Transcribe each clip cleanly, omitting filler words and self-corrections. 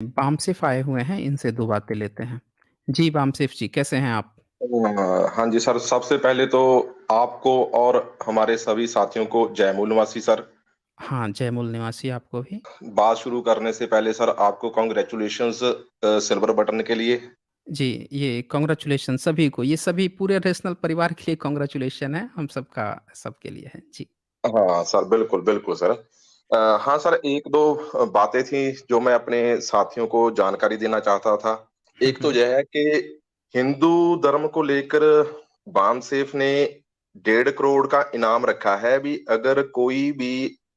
बामसिफ आए हुए हैं, इनसे 2 बातें लेते हैं। जी, बामसिफ जी, कैसे हैं आप? हाँ जी सर, सबसे पहले तो आपको और हमारे सभी साथियों को जय मूल निवासी सर। हाँ, जय मूल निवासी आपको भी। बात शुरू करने से पहले सर आपको कांग्रेचुलेशंस सिल्वर बटन के लिए। जी, ये कांग्रेचुलेशन सभी को, ये सभी पूरे रेशनल परिवार के लिए कांग्रेचुलेशन है, हम सबका सबके लिए है। जी। हाँ सर, बिल्कुल, बिल्कुल सर। हाँ सर, 1-2 बातें थी जो मैं अपने साथियों को जानकारी देना चाहता था। हुँ, एक तो हुँ। यह है कि हिंदू धर्म को लेकर बामसेफ ने 1.5 करोड़ का इनाम रखा है भी अगर कोई भी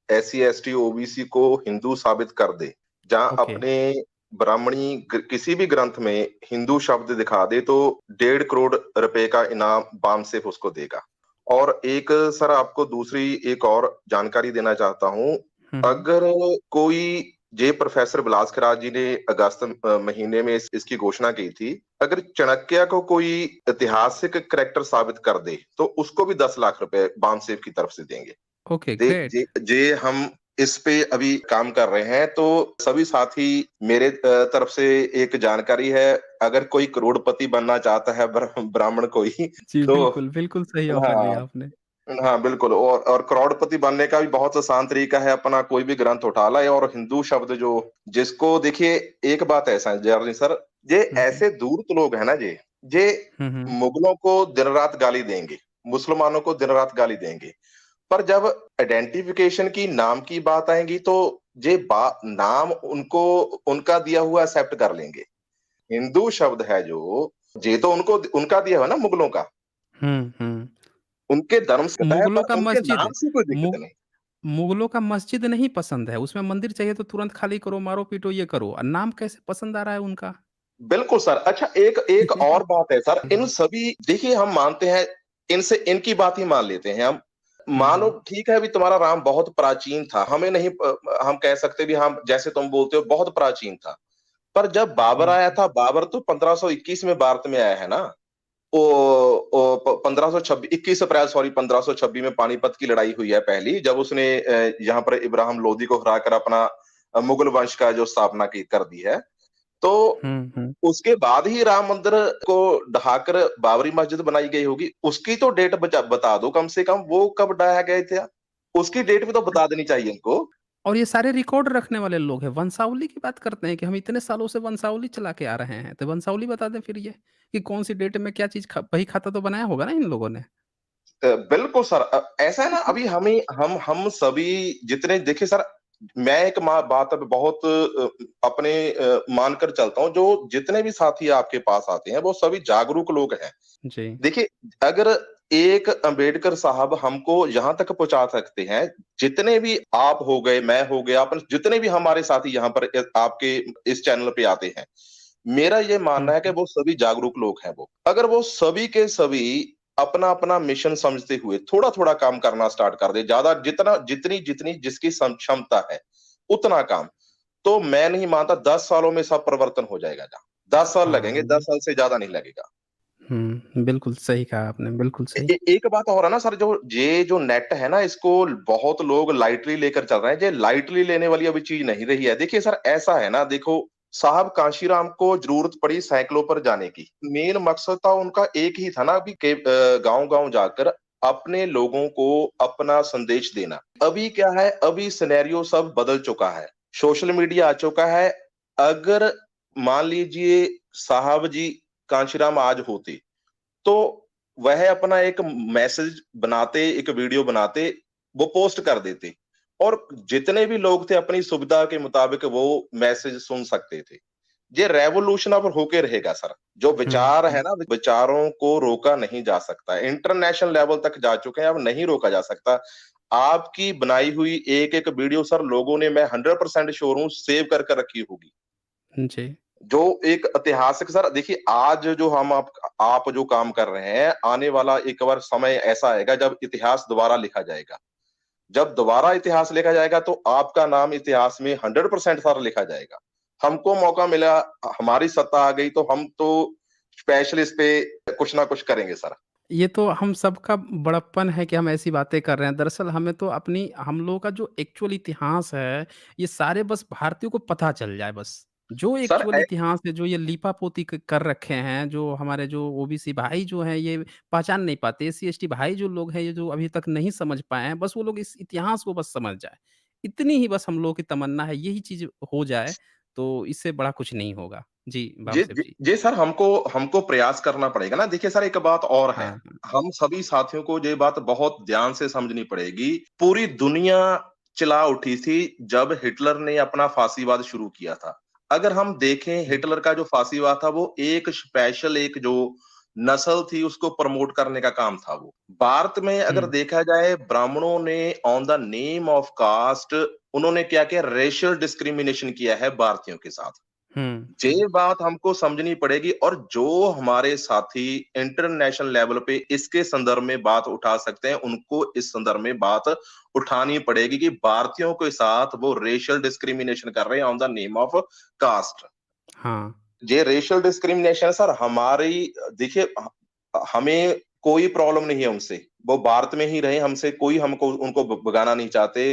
एससी, एसटी, ओबीसी को हिंदू साबित कर दे, जहाँ ओके, अपने ब्राह्मणी किसी भी ग्रंथ में हिंदू शब्द दिखा दे तो 1.5 करोड़ रुपए का इनाम बामसेफ उसको देगा। और एक सर आपको दूसरी एक और जानकारी देना चाहता हूँ। हुँ, हुँ। अगर कोई जे प्रोफेसर बिलासकराज जी ने अगस्त महीने में इसकी घोषणा की थी। अगर चाणक्य को कोई ऐतिहासिक कैरेक्टर साबित कर दे, तो उसको भी 10 लाख रुपए बामसेफ की तरफ से देंगे। ओके, दे जे ग्रेट। जे हम इस पे अभी काम कर रहे हैं, तो सभी साथी मेरे तरफ से एक जानकारी है, अगर कोई करोड़पति बनना चाहता है ब्राह्मण कोई जी, तो बिल्कुल, बिल्कुल सही ऑफ़र हाँ। दिया आपने। हाँ, बिल्कुल और करोड़पति बनने का भी बहुत आसान तरीका है, अपना कोई भी ग्रंथ उठा लाए और हिंदू शब्द जो जिसको देखिए एक बात ऐसा है जर्नी सर, ये हुँ, हुँ। ऐसे धूर्त लोग हैं ना ये हुँ, हुँ। मुगलों को दिन-रात गाली देंगे, मुसलमानों को दिन-रात गाली देंगे। पर जब आइडेंटिफिकेशन की नाम की बात आएगी तो ये बा नाम उनको उनका दिया हुआ एक्सेप्ट कर लेंगे। हिंदू शब्द है जो, ये तो उनको उनका दिया हुआ है ना मुगलों का। हुँ, हुँ। उनके धर्म से है मुगलों पर का उनके मस्जिद नाम से कोई दिक्कत मुग नहीं। मुगलों का मस्जिद नहीं पसंद है, उसमें मंदिर चाहिए तो तुरंत खाली करो, मारो-पीटो, ये करो। नाम कैसे पसंद आ रहा है उनका? बिल्कुल सर। अच्छा एक एक और बात है सर, इन सभी देखिए हम मानते हैं इनसे इनकी बात ही मान लेते हैं हम। हुँ, मान लो हुँ। ठीक है अभी तुम्हारा राम बहुत प्राचीन था, हमें नहीं हम कह सकते भी हम जैसे तुम बोलते हो बहुत प्राचीन था। पर जब बाबर हुँ, आया हुँ। था, बाबर तो 1521 में भारत में आया है ना। ओ ओ प 1526 21 अप्रैल सॉरी 1526 में पानीपत की लड़ाई हुई है पहली, जब उसने यहाँ पर इब्राहिम लोदी को हराकर अपना मुगल वंश का जो स्थापना की कर दी है। तो हुँ, हुँ। उसके बाद ही राम मंदिर को ढहाकर बाबरी मस्जिद बनाई गई होगी। उसकी तो डेट बता दो कम से कम, वो कब ढाया गया था? उसकी डेट भी तो बता देनी चाहिए इनको। और ये सारे रिकॉर्ड रखने वाले लोग हैं, वंशावली की बात करते हैं कि हम इतने सालों से वंशावली चला के आ रहे हैं, तो वंशावली बता दें फिर ये, कि कौन-सी डेट में क्या चीज़ बही खाता तो बनाया होगा ना इन लोगों ने। बिल्कुल सर ऐसा है ना अभी हमें हम सभी जितने देखिए सर मैं एक बात अब बहुत अपने मानकर चलता हूँ जो जितने भी साथी आपके पास आते हैं वो सभी जागरूक लोग हैं। जी। देखिए अगर एक अंबेडकर साहब हमको यहाँ तक पहुंचा सकते हैं, जितने भी आप हो गए, मैं हो गया, अपन जितने भी हमारे साथी यहाँ पर आपके इस चैनल पे आते हैं, मेरा ये हुँ, मानना है कि हुँ। वो सभी जागरूक लोग हैं वो। अगर वो सभी के सभी अपना-अपना मिशन समझते हुए थोड़ा-थोड़ा काम करना स्टार्ट कर दें, ज़्यादा जितना जितनी जिसकी क्षमता है, उतना काम। तो मैं नहीं मानता 10 सालों में सब परिवर्तन हो जाएगा जहाँ। 10 साल हाँ, लगेंगे, 10 साल से ज़्यादा नहीं लगेगा। बिल्कुल सही कहा आपने, बिल्कुल सही। एक बात और है ना सर जो ये जो नेट है ना इसको बहुत लोग लाइटली लेकर चल रहे हैं। ये लाइटली लेने वाली अभी चीज़ नहीं रही है। देखिए सर ऐसा है ना देखो साहब कांशीराम को ज़रूरत पड़ी साइकिलों पर जाने की। मेन मकसद था उनका एक ही था ना अभी के गाँव-गाँव जाकर अपने लोगों को अपना संदेश देना। अभी क्या है अभी सिनेरियो सब बदल चुका है। सोशल मीडिया आ चुका है। अगर मान लीजिए साहब जी कांशीराम आज होते तो वह अपना एक मैसेज बनाते, एक वीडियो बनाते, वो पोस्ट कर देते और जितने भी लोग थे अपनी सुविधा के मुताबिक वो मैसेज सुन सकते थे। ये रेवोल्यूशन अब होके रहेगा सर। जो हुँ, विचार है हुँ। ना, विचारों को रोका नहीं जा सकता। इंटरनेशनल लेवल तक जा चुके हैं, अब नहीं रोका जा सकता। आपकी बनाई हुई एक-एक वीडियो सर लोगों ने मैं 100% श्योर हूँ सेव कर कर रखी होगी। जी। जो एक ऐतिहासिक सर देखिए आज जो हम आप जो काम कर रहे हैं, आने वाला एक बार समय ऐसा आएगा जब इतिहास दोबारा लिखा जाएगा। जब दोबारा इतिहास लिखा जाएगा तो आपका नाम इतिहास में 100% सर लिखा जाएगा। हमको मौका मिला, हमारी सत्ता आ गई तो हम तो स्पेशल इस पे कुछ ना कुछ करेंगे सर। ये तो हम सबका बड़प्पन है कि हम ऐसी बातें कर रहे हैं। दरअसल हमें तो अपनी हम लोगों का जो एक्चुअल इतिहास है, ये सारे बस भारतीयों को पता चल जाए बस। जो सर एक्चुअल इतिहास है, जो ये लीपापोती कर रखे हैं, जो हमारे जो ओबीसी भाई जो हैं, ये पहचान नहीं पाते, एससी एसटी भाई जो लोग हैं, ये जो अभी तक नहीं समझ पाए हैं, बस वो लोग इस इतिहास को बस समझ जाए। इतनी ही बस हम लोगों की तमन्ना है, यही चीज़ हो जाए, तो इससे बड़ा कुछ नहीं होगा। जी, जी, बामसेफ जी, जी। जी सर, हमको हमको प्रयास करना पड़ेगा ना। देखिए सर, एक बात और है, हाँ, हाँ। हम सभी साथियों को ये बात बहुत ध्यान से समझनी पड़ेगी। पूरी दुनिया चिल्ला उठी थी जब हिटलर ने अपना फासीवाद शुरू किया था। अगर हम देखें, हुँ, हिटलर का जो फासीवाद था वो एक स्पेशल एक जो नस्ल थी उसको प्रमोट करने का काम था वो। भारत में अगर हुँ, देखा जाए, ब्राह्मणों ने on the name of caste उन्होंने क्या किया, रेशियल डिस्क्रिमिनेशन किया है भारतीयों के साथ। हुँ, हुँ, ये बात हमको समझनी पड़ेगी, और जो हमारे साथी इंटरनेशनल लेवल पे इसके संदर्भ में बात उठा सकते हैं, उनको इस संदर्भ में बात उठानी पड़ेगी कि भारतीयों के साथ वो रेशियल डिस्क्रिमिनेशन कर रहे हैं on the name of caste. हाँ, ये रेशियल डिस्क्रिमिनेशन सर हमारी, देखिए हमें कोई प्रॉब्लम नहीं है उनसे। वो भारत में ही रहे, हमसे कोई हमको उनको भगाना नहीं चाहते।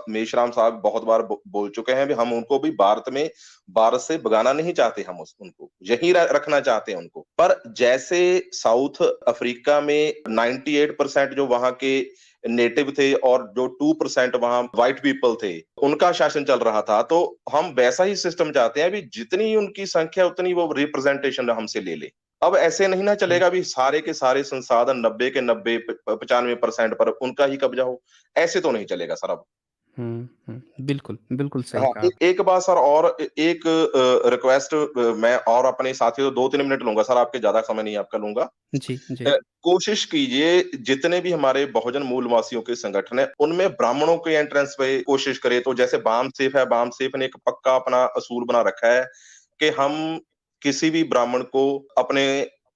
मेश्राम साहब बहुत बार बोल चुके हैं भी, हम उनको भी भारत से भगाना नहीं चाहते, हम उनको यहीं रखना चाहते हैं उनको। पर जैसे साउथ अफ्रीका में 98% जो वहां के नेटिव थे और जो 2% वहां व्हाइट पीपल थे, उनका शासन चल रहा था, तो हम वैसा ही सिस्टम चाहते हैं, भी जितनी उनकी संख्या उतनी वो रिप्रेजेंटेशन हमसे ले ले। अब ऐसे नहीं ना हुँ, चलेगा भी सारे के सारे संसाधन 90 के 90 95% पर उनका ही कब्जा हो। ऐसे तो नहीं चलेगा सर अब। हुँ, हुँ। बिल्कुल, बिल्कुल सही हाँ, कहा एक आपने। एक बात सर, और एक रिक्वेस्ट, मैं और अपने साथियों 2-3 मिनट लूँगा सर, आपके ज़्यादा समय नहीं आपका लूँगा। जी, अ, जी। कोशिश कीजिए जितने भी हमारे बहुजन मूलवासियों के संगठन हैं, उनमें ब्राह्मणों के एंट्रेंस पे कोशिश करें। तो जैसे बामसेफ है, बामसेफ ने एक पक्का अपना असूल बना रखा है कि हम किसी भी ब्राह्मण को अपने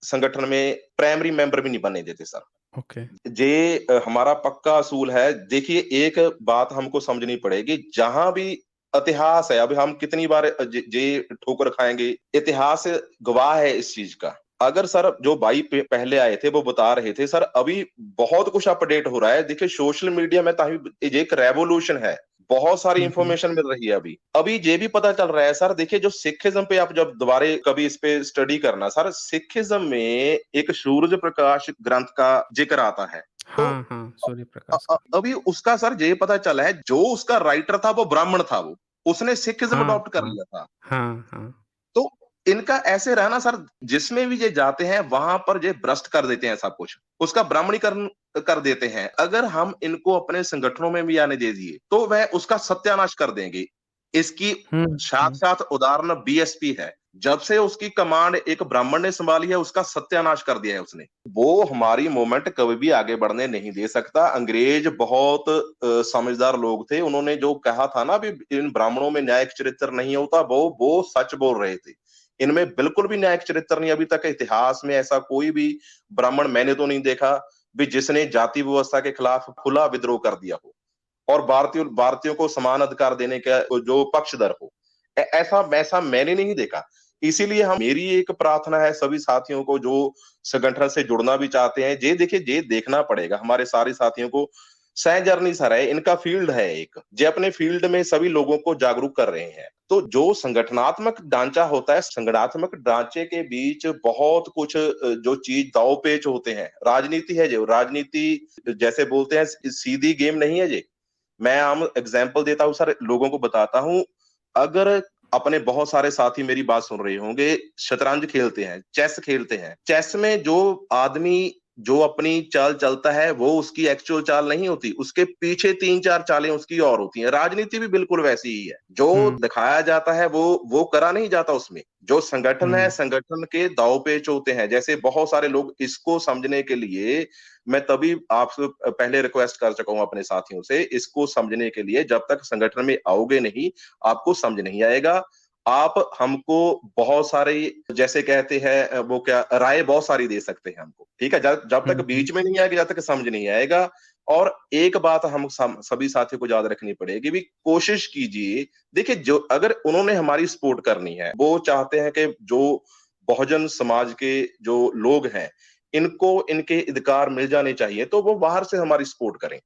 संगठन में प्राइमरी मेंबर भी नहीं बनने देते सर। ओके। ये हमारा पक्का असूल है। देखिए, एक बात हमको समझनी पड़ेगी, जहाँ भी इतिहास है, अभी हम कितनी बार जे ठोकर खाएँगे, इतिहास गवाह है इस चीज़ का। अगर सर जो भाई पहले आए थे वो बता रहे थे, सर अभी बहुत कुछ अपडेट हो रहा है। देखिए सोशल मीडिया में ताकि ये एक रेवोल्यूशन है। बहुत सारी हुँ, हुँ। इंफॉर्मेशन मिल रही है अभी। अभी ये भी पता चल रहा है सर, देखिए जो सिखिज़्म पे आप जब दोबारा कभी इस पे स्टडी करना सर, सिखिज़्म में एक सूरज प्रकाश ग्रंथ का ज़िक्र आता है। तो हाँ, हाँ, सूर्य प्रकाश का। अभी उसका सर ये पता चला है, जो उसका राइटर था वो ब्राह्मण था वो। उसने सिखिज़्म हाँ, अडॉप्ट कर हाँ। लिया था। हाँ, हाँ। तो इनका ऐसे रहना सर, जिसमें भी ये जाते हैं वहां पर ये भ्रष्ट कर देते हैं सब कुछ, उसका ब्राह्मणीकरण कर देते हैं। अगर हम इनको अपने संगठनों में भी आने दे दिए तो वह उसका सत्यानाश कर देंगे। इसकी हुँ, हुँ। साक्षात उदाहरण बीएसपी है। जब से उसकी कमांड एक ब्राह्मण ने संभाली है, उसका सत्यानाश कर दिया है उसने। वो हमारी मूवमेंट कभी भी आगे बढ़ने नहीं दे सकता। अंग्रेज बहुत समझदार लोग थे, उन्होंने जो कहा था ना भी इन ब्राह्मणों में न्यायिक चरित्र नहीं होता, वो सच बोल रहे थे। इनमें बिल्कुल भी न्यायिक चरित्र नहीं। अभी तक इतिहास में ऐसा कोई भी ब्राह्मण मैंने तो नहीं देखा भी जिसने जाति व्यवस्था के खिलाफ खुला विद्रोह कर दिया हो और भारतीयों को समान अधिकार देने का जो पक्षधर हो। ऐसा वैसा मैंने नहीं देखा। इसीलिए हम मेरी एक प्रार्थना है सभी साथियों को जो संगठन से जुड़ना भी चाहते हैं, ये देखिए ये देखना पड़ेगा हमारे सारे साथियों को। सह जर्नी सर है, इनका फील्ड है एक, जे अपने फील्ड में सभी लोगों को जागरूक कर रहे हैं। तो जो संगठनात्मक ढांचा होता है, संगठनात्मक ढांचे के बीच बहुत कुछ जो चीज दांव-पेच होते हैं, राजनीति है जो राजनीति जैसे बोलते हैं सीधी गेम नहीं है ये। मैं आम एग्जांपल देता हूँ सर, लोगों को बताता हूँ। अगर अपने बहुत सारे साथी मेरी बात सुन रहे होंगे, शतरंज खेलते हैं, चेस खेलते हैं। चेस में जो आदमी जो अपनी चाल चलता है, वो उसकी एक्चुअल चाल नहीं होती। उसके पीछे 3-4 चालें उसकी और होती हैं। राजनीति भी बिल्कुल वैसी ही है। जो हुँ, दिखाया जाता है वो करा नहीं जाता उसमें। जो संगठन है, हुँ। संगठन के दांव-पेच होते हैं। जैसे बहुत सारे लोग इसको समझने के लिए, मैं तभी आपसे पहले रिक्वेस्ट कर चुका हूँ अपने साथियों से, इसको समझने के लिए जब तक संगठन में आओगे नहीं, आपको समझ नहीं आएगा। आप हमको बहुत सारे जैसे कहते हैं वो क्या राय बहुत सारी दे सकते हैं हमको, ठीक है? जब जब हुँ, तक हुँ। बीच में नहीं आएगी, जब तक समझ नहीं आएगा। और एक बात हम सभी साथियों को याद रखनी पड़ेगी भी, कोशिश कीजिए। देखिए जो अगर उन्होंने हमारी सपोर्ट करनी है, वो चाहते हैं कि जो बहुजन समाज के जो लोग हैं, इनको इनके अधिकार मिल जाने चाहिए, तो वो बाहर से हमारी सपोर्ट करें।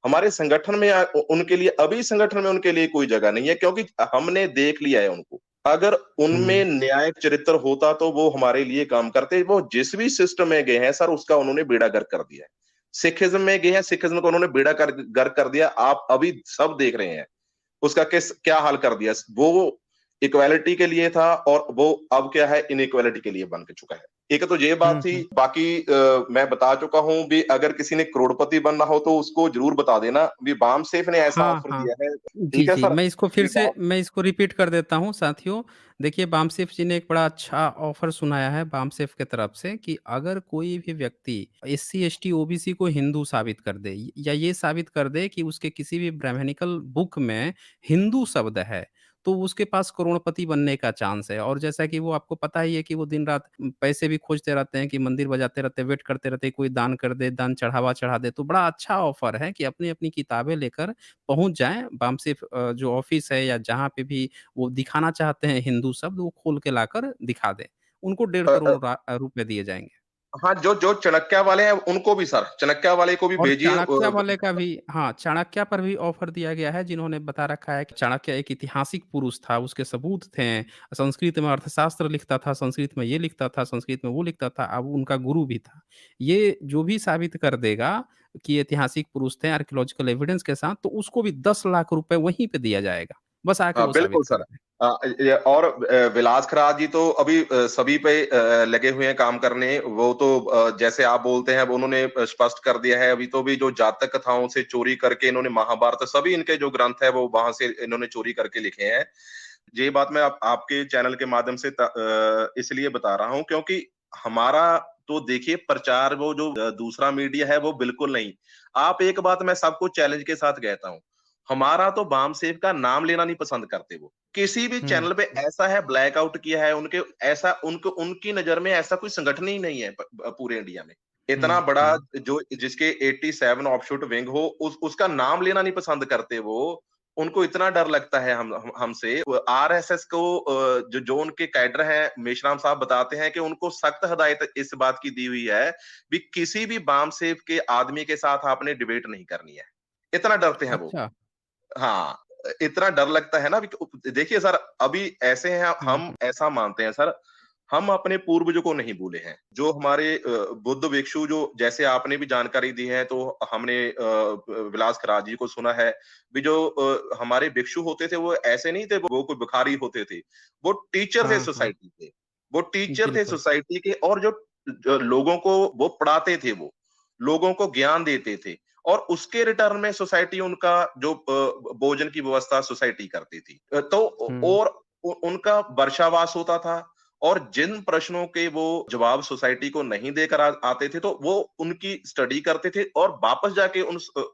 हमारे संगठन में उनके लिए अभी संगठन में उनके लिए कोई जगह नहीं है, क्योंकि हमने देख लिया है उनको। अगर उनमें हुँ। न्यायिक चरित्र होता तो वो हमारे लिए काम करते। वो जिस भी सिस्टम में गए हैं सर उसका उन्होंने बेड़ा गर्क कर दिया है। सिखिज़्म में गए हैं, सिखिज़्म का उन्होंने बेड़ा गर्क कर दिया। आप अभी सब देख रहे हैं। उसका किस क्या हाल कर दिया। वो इक्वालिटी के लिए था और वो अब क्या है इनइक्वालिटी के लिए बन के चुका है। एक तो ये बात हुँ, थी, हुँ। बाकी मैं बता चुका हूँ भी अगर किसी ने करोड़पति बनना हो तो उसको ज़रूर बता देना, भी बामसेफ ने ऐसा हाँ, ऑफ़र हाँ। दिया है। जी, ठीक है जी। सर? मैं इसको फिर भी से मैं इसको रिपीट कर देता हूँ साथियों। देखिए बामसेफ जी ने एक बड़ा अच्छा ऑफ़र सुनाया है बामसेफ की तरफ से कि अगर कोई भी व्यक्ति एससी, एसटी, ओबीसी को हिंदू साबित कर दे या ये साबित कर दे कि उसके किसी भी ब्राह्मणिकल बुक में हिंदू शब्द है, तो उसके पास करोड़पति बनने का चांस है। और जैसा कि वो आपको पता ही है कि वो दिन-रात पैसे भी खोजते रहते हैं कि मंदिर बजाते रहते हैं, वेट करते रहते हैं, कोई दान कर दे, दान चढ़ावा चढ़ा दे। तो बड़ा अच्छा ऑफ़र है कि अपनी-अपनी किताबें लेकर पहुँच जाएँ, बामसेफ जो ऑफ़िस है या जहाँ पे भी वो दिखाना चाहते हैं हिंदू शब्द, वो खोल के लाकर दिखा दें। उनको डेढ़ करोड़ रुपए दिए जाएँगे। हाँ, जो जो चाणक्य वाले हैं उनको भी सर, चाणक्य वाले को भी और भेजिए चाणक्य वाले का भी हाँ, चाणक्य पर भी ऑफ़र दिया गया है, जिन्होंने बता रखा है कि चाणक्य एक ऐतिहासिक पुरुष था, उसके सबूत थे। संस्कृत में अर्थशास्त्र लिखता था, संस्कृत में ये लिखता था, संस्कृत में वो लिखता था, अब उनका गुरु भी था। ये जो भी साबित कर देगा कि ऐतिहासिक पुरुष थे आर्कियोलॉजिकल एविडेंस के साथ, तो उसको भी 10 लाख रुपए वहीं पे दिया जाएगा। बस आके वो बिल्कुल साबित कर सर। दें। ये और विलास खराज जी तो अभी सभी पे लगे हुए हैं काम करने। वो तो जैसे आप बोलते हैं, अब उन्होंने स्पष्ट कर दिया है। अभी तो भी जो जातक कथाओं से चोरी करके इन्होंने महाभारत, सभी इनके जो ग्रंथ है वो वहां से इन्होंने चोरी करके लिखे हैं। ये बात मैं आपके चैनल के माध्यम से इसलिए बता रहा हूँ क्योंकि हमारा तो देखिए प्रचार, वो जो दूसरा मीडिया है वो बिल्कुल नहीं। आप एक बात मैं सबको चैलेंज के साथ कहता हूँ, हमारा तो बामसेफ का नाम लेना नहीं पसंद करते वो। किसी भी हुँ, चैनल पे ऐसा है ब्लैकआउट किया है उनके, ऐसा उनको उनकी नज़र में ऐसा कोई संगठन ही नहीं है पूरे इंडिया में। इतना हुँ, बड़ा हुँ। जो जिसके 87 ऑफशूट विंग हो, उसका नाम लेना नहीं पसंद करते वो। उनको इतना डर लगता है हमसे। आरएसएस को जो जो उनके कैडर हैं, मेश्राम साहब बताते हैं कि उनको सख्त हिदायत इस बात की दी हुई है, भी किसी भी बामसेफ के आदमी के साथ आपने डिबेट नहीं करनी है। इतना डरते हैं वो। अच्छा। हाँ, इतना डर लगता है ना भी। देखिए सर, अभी ऐसे हैं, हुँ, हम हुँ। ऐसा मानते हैं सर, हम अपने पूर्वजों को नहीं भूले हैं। जो हमारे बुद्ध भिक्षु, जो जैसे आपने भी जानकारी दी है, तो हमने विलास खराज जी को सुना है, भी जो हमारे भिक्षु होते थे वो ऐसे नहीं थे, वो कोई भिखारी होते थे। वो टीचर थे हाँ, हाँ। सोसाइटी के। वो टीचर थे बिल्कुल। सोसाइटी के, और जो लोगों को वो पढ़ाते थे वो, लोगों को ज्ञान देते थे। और उसके रिटर्न में सोसाइटी उनका जो भोजन की व्यवस्था सोसाइटी करती थी। हुँ। और उनका वर्षावास होता था, और जिन प्रश्नों के वो जवाब सोसाइटी को नहीं देकर आते थे, तो वो उनकी स्टडी करते थे और वापस जाके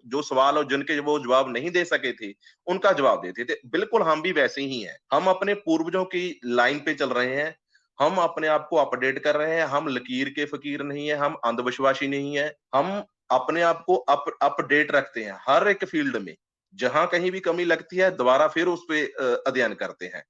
जो सवाल और जिनके वो जवाब नहीं दे सके थे, उनका जवाब देते थे। बिल्कुल हम भी वैसे ही हैं। हम अपने पूर्वजों की लाइन पे चल रहे हैं। हम अपने आप को अपडेट कर रहे हैं। हम लकीर के फकीर नहीं है, हम अंधविश्वासी नहीं है। हम अपने आप को अपडेट रखते हैं हर एक फील्ड में। जहाँ कहीं भी कमी लगती है, दोबारा फिर उस पे अध्ययन करते हैं।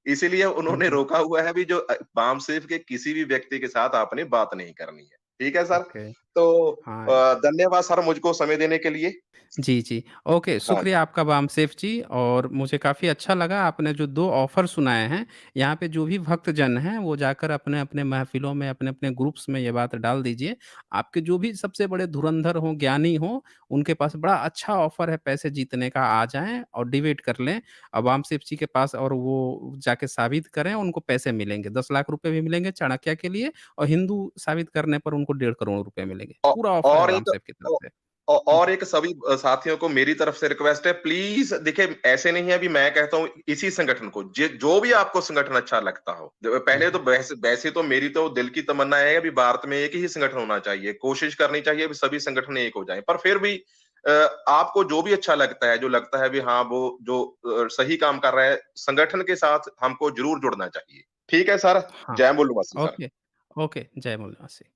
इसीलिए हुँ, उन्होंने हुँ। रोका हुआ है भी, जो बामसेफ के किसी भी व्यक्ति के साथ आपने बात नहीं करनी है। ठीक है सर? ओके। तो हाँ। धन्यवाद सर मुझको समय देने के लिए। जी, जी। ओके, हाँ, शुक्रिया आपका बामसेफ जी और मुझे काफ़ी अच्छा लगा आपने जो 2 ऑफ़र सुनाए हैं, यहाँ पे जो भी भक्तजन हैं वो जाकर अपने-अपने महफ़िलों में, अपने-अपने ग्रुप्स में ये बात डाल दीजिए। आपके जो भी सबसे बड़े धुरंधर हों, ज्ञानी हों, उनके पास बड़ा अच्छा ऑफ़र है पैसे जीतने का, आ जाएँ और डिबेट कर लें। बामसेफ जी के पास और वो जाके साबित करें, उनको पैसे मिलेंगे। 10 लाख रुपए भी मिलेंगे चाणक्य के लिए और हिंदू साबित करने पर उनको डेढ़ करोड़ रुपए मिलेंगे। औ पूरा ऑफ़र है और एक बामसेफ की तरफ औ से। औ हुँ, और हुँ। एक सभी साथियों को मेरी तरफ से रिक्वेस्ट है, प्लीज़ देखिए, ऐसे नहीं है अभी मैं कहता हूँ इसी संगठन को, जो भी आपको संगठन अच्छा लगता हो। हुँ, पहले तो हुँ। वैसे वैसे तो मेरी तो दिल की तमन्ना है अभी भारत में एक ही संगठन होना चाहिए। कोशिश करनी चाहिए कि सभी संगठन एक हो जाएँ। पर फिर भी अ, आपको जो भी अच्छा लगता है, जो लगता है भी हाँ, वो जो सही काम कर रहा है, संगठन के साथ हमको ज़रूर जुड़ना चाहिए। ठीक है सर, हाँ, जय बोलूँगा सर। ओके, ओके, जय मौलाना से।